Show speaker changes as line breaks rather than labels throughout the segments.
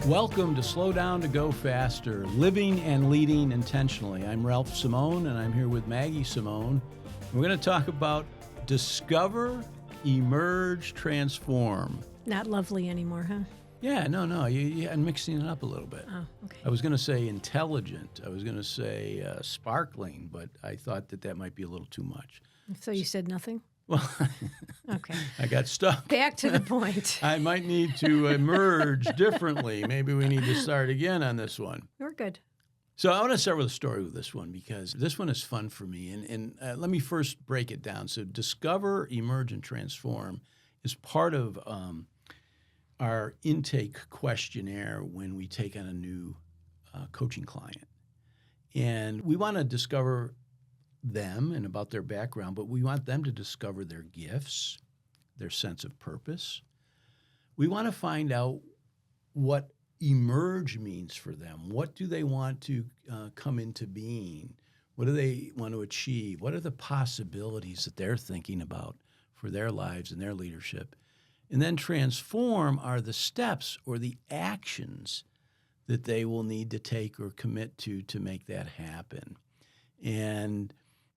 Welcome to Slow Down to Go Faster, Living and Leading Intentionally. I'm Ralph Simone, and I'm here with Maggie Simone. We're going to talk about Discover, Emerge, Transform.
Not lovely anymore, huh?
Yeah, no, I'm mixing it up a little bit.
Oh, okay.
I was going to say intelligent. I was going to say sparkling, but I thought that might be a little too much.
So you said nothing?
Well,
Okay.
I got stuck.
Back to the point.
I might need to emerge differently. Maybe we need to start again on this one.
We're good.
So I want to start with a story with this one because this one is fun for me. And let me first break it down. So Discover, Emerge, and Transform is part of our intake questionnaire when we take on a new coaching client. And we want to discover them and about their background, but we want them to discover their gifts, their sense of purpose. We want to find out what emerge means for them. What do they want to come into being? What do they want to achieve? What are the possibilities that they're thinking about for their lives and their leadership? And then transform are the steps or the actions that they will need to take or commit to make that happen. And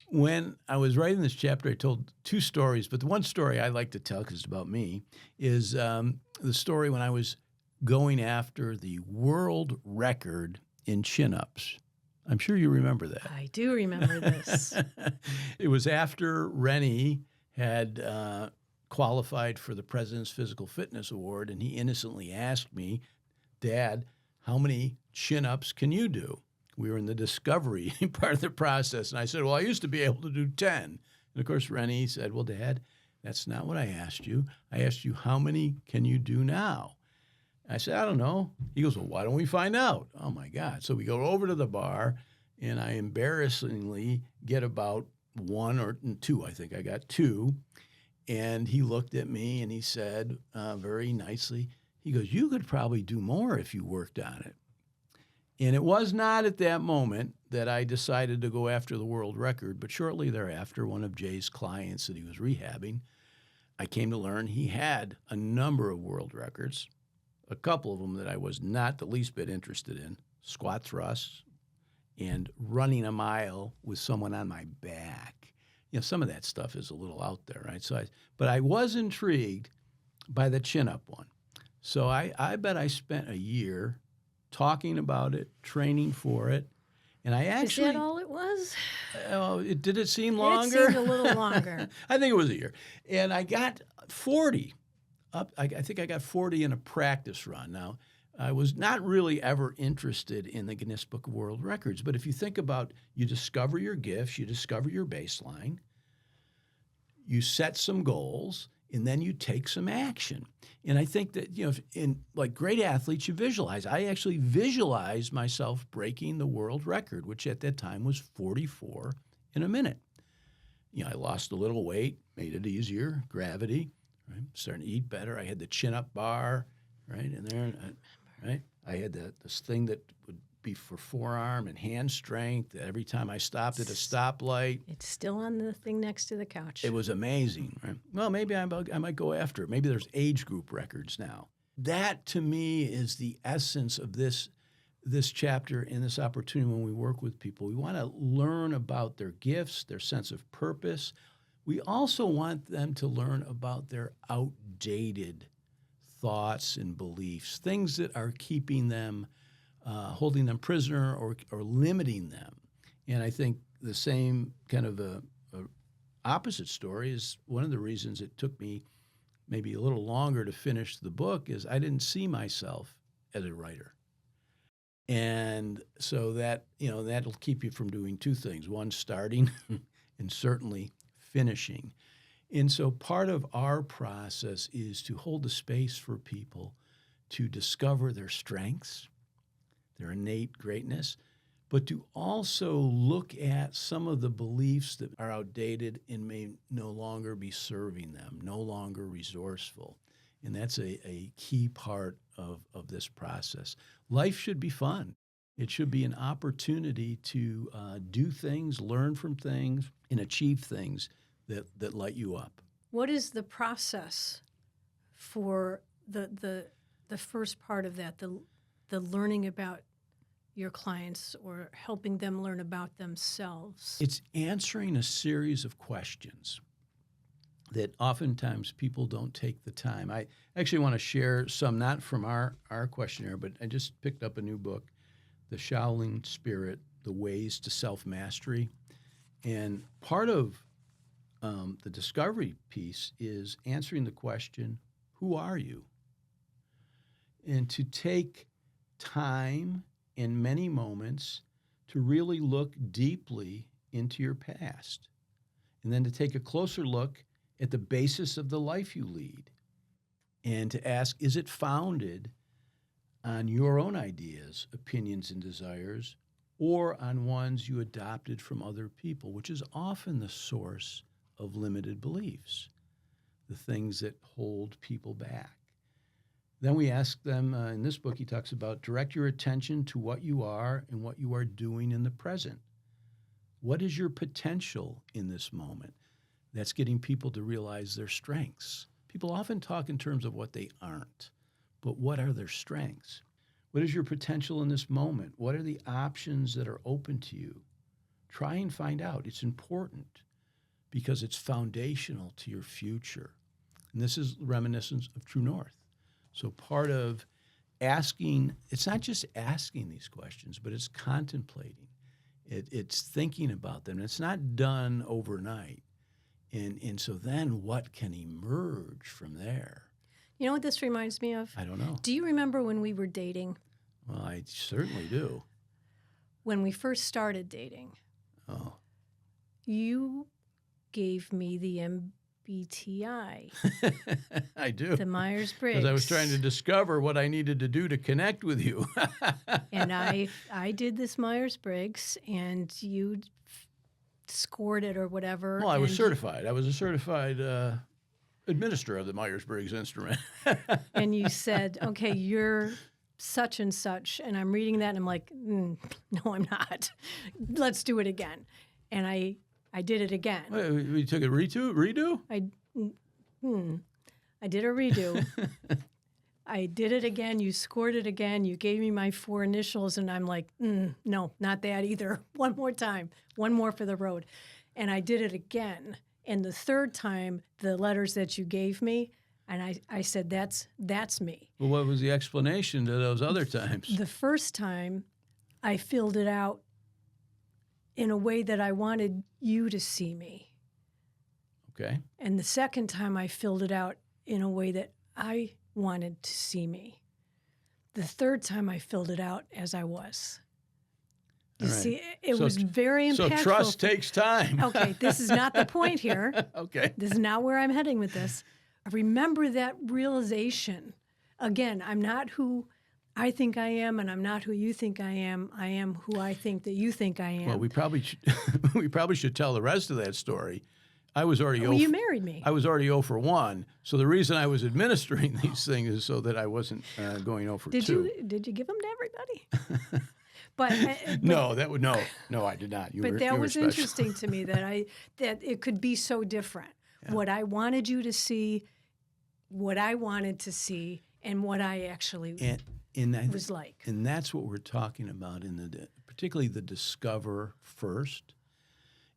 when I was writing this chapter, I told two stories, but the one story I like to tell because it's about me is the story when I was going after the world record in chin-ups. I'm sure you remember that.
I do remember this.
It was after Rennie had qualified for the President's Physical Fitness Award, and he innocently asked me, "Dad, how many chin-ups can you do?" We were in the discovery part of the process, and I said, "Well, I used to be able to do 10." And of course, Rennie said, "Well, Dad, that's not what I asked you. I asked you, how many can you do now?" I said, "I don't know." He goes, "Well, why don't we find out?" Oh, my God. So we go over to the bar, and I embarrassingly get about one or two. I think I got two. And he looked at me, and he said very nicely, he goes, "You could probably do more if you worked on it." And it was not at that moment that I decided to go after the world record, but shortly thereafter, one of Jay's clients that he was rehabbing, I came to learn he had a number of world records, a couple of them that I was not the least bit interested in, squat thrusts and running a mile with someone on my back. You know, some of that stuff is a little out there, right? But I was intrigued by the chin-up one. So I bet I spent a year talking about it, training for it, and I actually—
Is that all it was?
Did it seem longer?
It seemed a little longer.
I think it was a year. And I got 40. I think I got 40 in a practice run. Now, I was not really ever interested in the Guinness Book of World Records, but if you think about, you discover your gifts, you discover your baseline, you set some goals, and then you take some action. And I think that, you know, in like great athletes, you visualize. I actually visualized myself breaking the world record, which at that time was 44 in a minute. You know, I lost a little weight, made it easier, gravity, right? Starting to eat better. I had the chin-up bar, right, in there, right? I had this thing that would be for forearm and hand strength. Every time I stopped at a stoplight.
It's still on the thing next to the couch.
It was amazing, right? Well, maybe I might go after it. Maybe there's age group records now. That, to me, is the essence of this chapter and this opportunity when we work with people. We want to learn about their gifts, their sense of purpose. We also want them to learn about their outdated thoughts and beliefs, things that are keeping them holding them prisoner or limiting them. And I think the same kind of a opposite story is one of the reasons it took me maybe a little longer to finish the book is I didn't see myself as a writer. And so that, you know, that'll keep you from doing two things. One, starting and certainly finishing. And so part of our process is to hold the space for people to discover their strengths, their innate greatness, but to also look at some of the beliefs that are outdated and may no longer be serving them, no longer resourceful. And that's a key part of this process. Life should be fun. It should be an opportunity to do things, learn from things, and achieve things that light you up.
What is the process for the first part of that, the learning about your clients or helping them learn about themselves?
It's answering a series of questions that oftentimes people don't take the time. I actually want to share some, not from our questionnaire, but I just picked up a new book, The Shaolin Spirit, The Ways to Self-Mastery. And part of the discovery piece is answering the question, who are you? And to take time in many moments to really look deeply into your past, and then to take a closer look at the basis of the life you lead, and to ask, is it founded on your own ideas, opinions, and desires, or on ones you adopted from other people, which is often the source of limited beliefs, the things that hold people back. Then we ask them, in this book, he talks about direct your attention to what you are and what you are doing in the present. What is your potential in this moment? That's getting people to realize their strengths. People often talk in terms of what they aren't, but what are their strengths? What is your potential in this moment? What are the options that are open to you? Try and find out. It's important because it's foundational to your future. And this is reminiscent of True North. So part of asking, it's not just asking these questions, but it's contemplating. It's thinking about them. It's not done overnight. And so then what can emerge from there?
You know what this reminds me of?
I don't know.
Do you remember when we were dating?
Well, I certainly do.
When we first started dating,
Oh.
you gave me the MBTI,
I do.
the Myers-Briggs.
Because I was trying to discover what I needed to do to connect with you.
And I did this Myers-Briggs, and you scored it or whatever.
Well, I was
and
certified. I was a certified administrator of the Myers-Briggs instrument.
And you said, okay, you're such and such. And I'm reading that, and I'm like, no, I'm not. Let's do it again. And I did it again.
Wait, we took a redo?
I did a redo. I did it again. You scored it again. You gave me my 4 initials, and I'm like, no, not that either. One more time. One more for the road. And I did it again. And the third time, the letters that you gave me, and I said, that's me.
Well, what was the explanation to those other times?
The first time, I filled it out in a way that I wanted you to see me.
Okay.
And the second time, I filled it out in a way that I wanted to see me. The third time, I filled it out as I was. You see, it was very impactful.
So trust takes time.
Okay, this is not the point here.
Okay.
This is not where I'm heading with this. Remember that realization. Again, I'm not who I think I am, and I'm not who you think I am. I am who I think that you think I am.
Well, we probably should tell the rest of that story. I was already
you married me.
I was already 0 for 1. So the reason I was administering these things is so that I wasn't going 0 for 2.
Did you give them to everybody? But
no, I did not.
But that was interesting to me that it could be so different. Yeah. What I wanted you to see, what I wanted to see, and what I actually was like.
And that's what we're talking about particularly the discover first,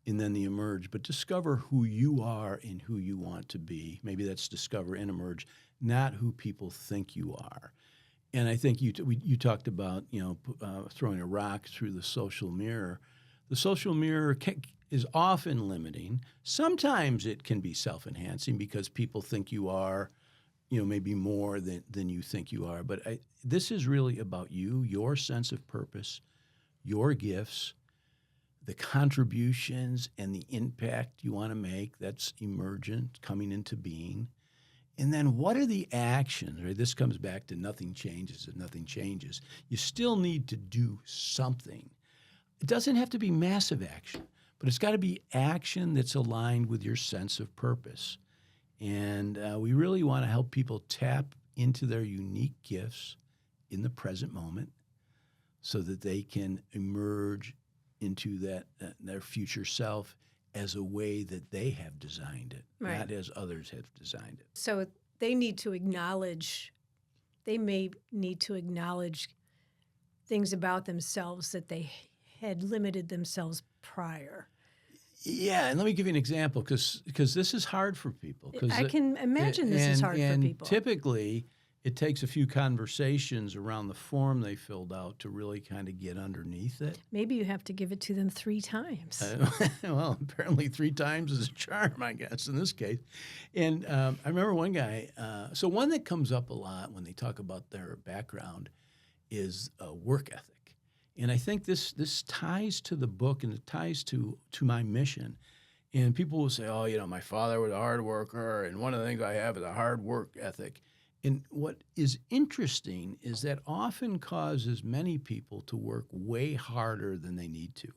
and then the emerge. But discover who you are and who you want to be. Maybe that's discover and emerge, not who people think you are. And I think you talked about throwing a rock through the social mirror. The social mirror is often limiting. Sometimes it can be self-enhancing because people think you are, maybe more than you think you are. But this is really about you, your sense of purpose, your gifts, the contributions and the impact you want to make. That's emergent, coming into being. And then what are the actions, right? This comes back to nothing changes if nothing changes. You still need to do something. It doesn't have to be massive action, but it's got to be action that's aligned with your sense of purpose. And we really want to help people tap into their unique gifts in the present moment so that they can emerge into their future self as a way that they have designed it,
right,
not as others have designed it.
So they may need to acknowledge things about themselves that they had limited themselves prior.
Yeah, and let me give you an example because this is hard for people.
I can imagine this is hard for people.
Typically, it takes a few conversations around the form they filled out to really kind of get underneath it.
Maybe you have to give it to them 3 times.
Well, apparently 3 times is a charm, I guess, in this case. And I remember one guy, so one that comes up a lot when they talk about their background is work ethic. And I think this ties to the book and it ties to my mission. And people will say, oh, my father was a hard worker, and one of the things I have is a hard work ethic. And what is interesting is that often causes many people to work way harder than they need to.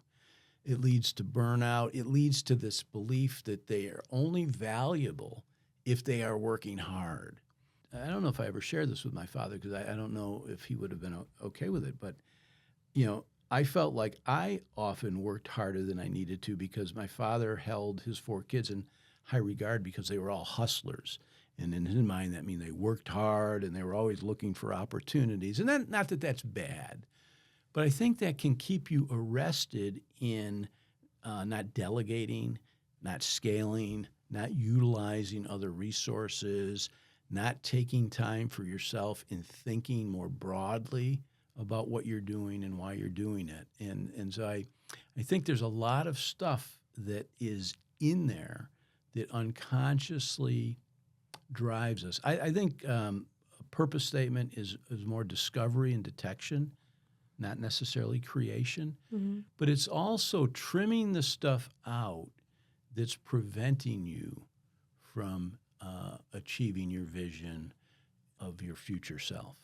It leads to burnout. It leads to this belief that they are only valuable if they are working hard. I don't know if I ever shared this with my father because I don't know if he would have been okay with it. But, I felt like I often worked harder than I needed to because my father held his 4 kids in high regard because they were all hustlers. And in his mind, that means they worked hard and they were always looking for opportunities. And then, not that that's bad, but I think that can keep you arrested in not delegating, not scaling, not utilizing other resources, not taking time for yourself and thinking more broadly about what you're doing and why you're doing it. And so I think there's a lot of stuff that is in there that unconsciously drives us. I think a purpose statement is more discovery and detection, not necessarily creation. Mm-hmm. But it's also trimming the stuff out that's preventing you from achieving your vision of your future self.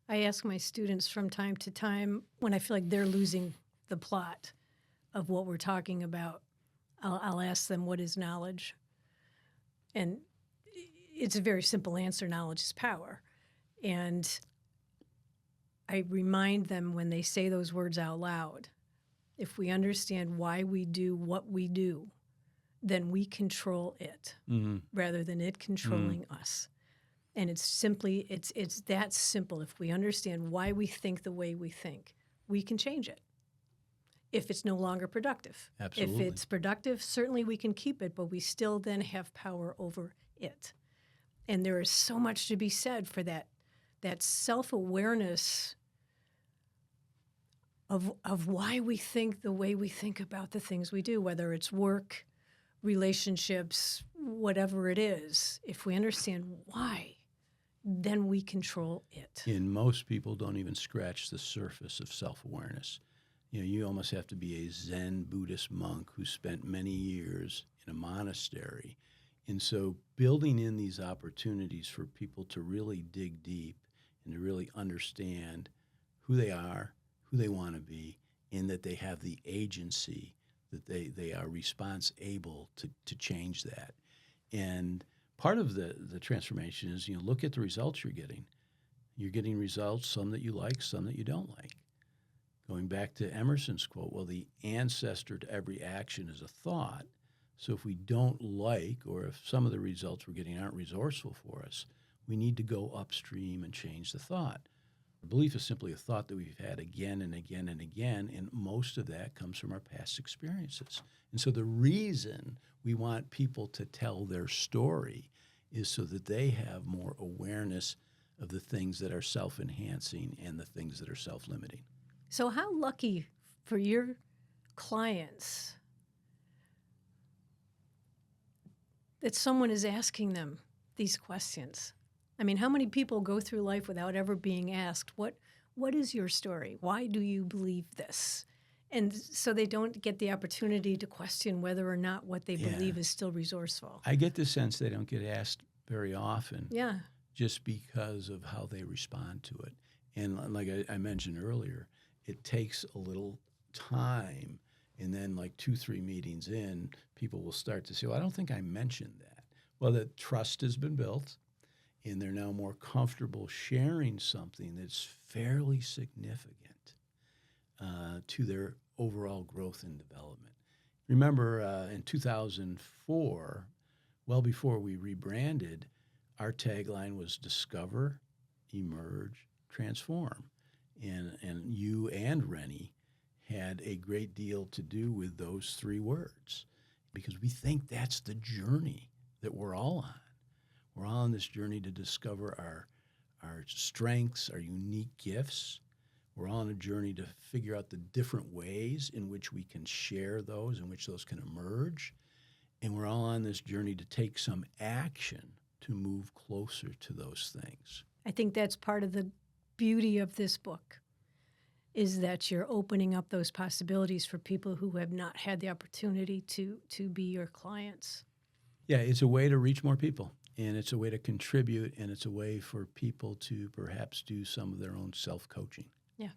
I ask my students from time to time when I feel like they're losing the plot of what we're talking about. I'll ask them, what is knowledge? And it's a very simple answer. Knowledge is power. And I remind them when they say those words out loud, if we understand why we do what we do, then we control it rather than it controlling us. And it's simply, it's that simple. If we understand why we think the way we think, we can change it. If it's no longer productive.
Absolutely.
If it's productive, certainly we can keep it, but we still then have power over it. And there is so much to be said for that self-awareness of why we think the way we think about the things we do, whether it's work, relationships, whatever it is. If we understand why, then we control it.
And most people don't even scratch the surface of self-awareness. You almost have to be a Zen Buddhist monk who spent many years in a monastery. And so building in these opportunities for people to really dig deep and to really understand who they are, who they want to be, and that they have the agency, that they are able to change that. And part of the transformation is, look at the results you're getting. You're getting results, some that you like, some that you don't like. Going back to Emerson's quote, well, the ancestor to every action is a thought. So if we don't like, or if some of the results we're getting aren't resourceful for us, we need to go upstream and change the thought. The belief is simply a thought that we've had again and again and again, and most of that comes from our past experiences. And so the reason we want people to tell their story is so that they have more awareness of the things that are self-enhancing and the things that are self-limiting.
So how lucky for your clients that someone is asking them these questions. I mean, how many people go through life without ever being asked, what is your story? Why do you believe this? And so they don't get the opportunity to question whether or not what they believe is still resourceful.
I get the sense they don't get asked very often.
Yeah.
Just because of how they respond to it. And like I mentioned earlier, it takes a little time. And then like 2-3 meetings in, people will start to say, well, I don't think I mentioned that. Well, the trust has been built, and they're now more comfortable sharing something that's fairly significant to their overall growth and development. Remember, in 2004, well before we rebranded, our tagline was Discover, Emerge, Transform. And you and Rennie had a great deal to do with those three words because we think that's the journey that we're all on. We're all on this journey to discover our strengths, our unique gifts. We're all on a journey to figure out the different ways in which we can share those, in which those can emerge. And we're all on this journey to take some action to move closer to those things.
I think that's part of the beauty of this book, is that you're opening up those possibilities for people who have not had the opportunity to be your clients.
Yeah, it's a way to reach more people, and it's a way to contribute, and it's a way for people to perhaps do some of their own self-coaching.
Yeah.